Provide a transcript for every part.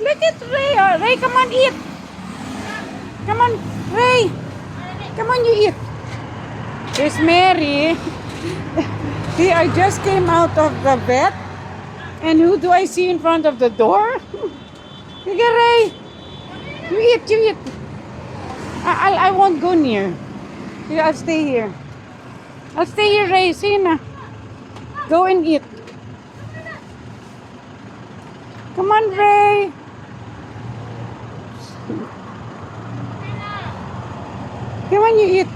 Look at Ray. Oh, Ray, come on, eat. Come on, Ray. Come on, you eat. There's Mary. See, I just came out of the vet. And who do I see in front of the door? Look at Ray. You eat, you eat. I won't go near. Yeah, I'll stay here. I'll stay here, Ray. See na. Go and eat. Come on, Ray. Come on, you eat.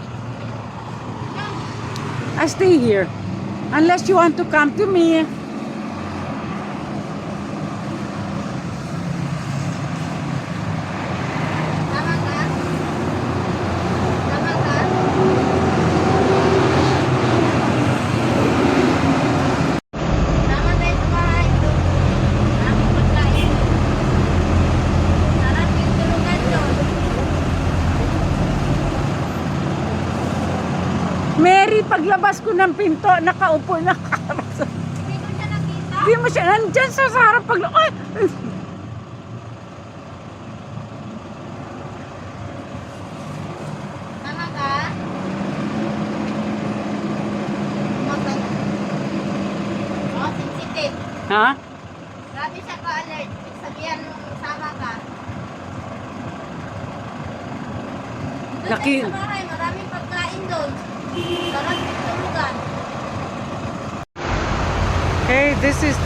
I stay here. Unless you want to come to me. Mary, paglabas ko ng pinto, nakaupo na ka. Hindi ko siya nakita. Hindi mo siya, nandyan sa harap Ay! Tama ka? Oh, sensitive. Ha? Grabe siya ka-alert. Sabihan mo, sama ka. Doon Laki- tayo sa bahay, maraming pagkain doon. Sarap yung tulugan. Hey, this is,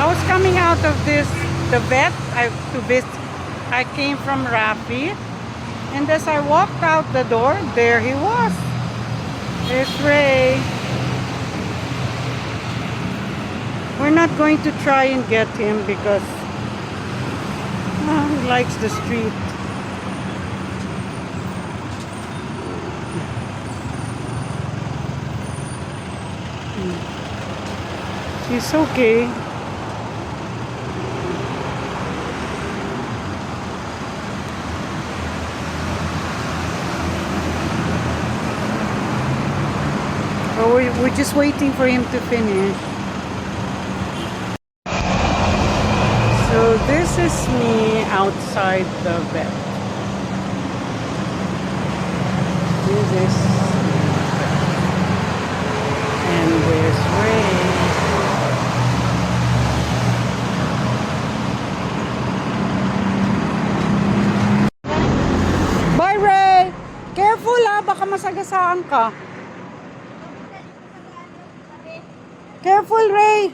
I was coming out of the vet, to visit, I came from Rafi, and as I walked out the door, there he was. There's Ray. We're not going to try and get him because he likes the street. He's okay. Oh, we're just waiting for him to finish. So this is me outside the vet. This is, and there's Ray. Bye, Ray! Careful ha, baka masagasaan ka. Careful, Ray!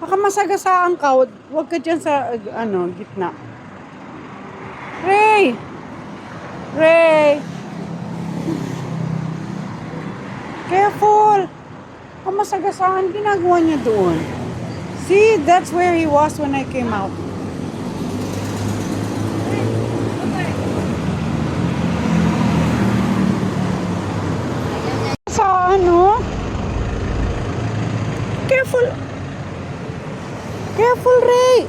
Baka masagasaan ka. Huwag ka dyan sa, gitna. Ray! Ray! Careful! Baka masagasaan. Ginagawa niya doon. See, that's where he was when I came out. Sa Careful! Careful, Ray!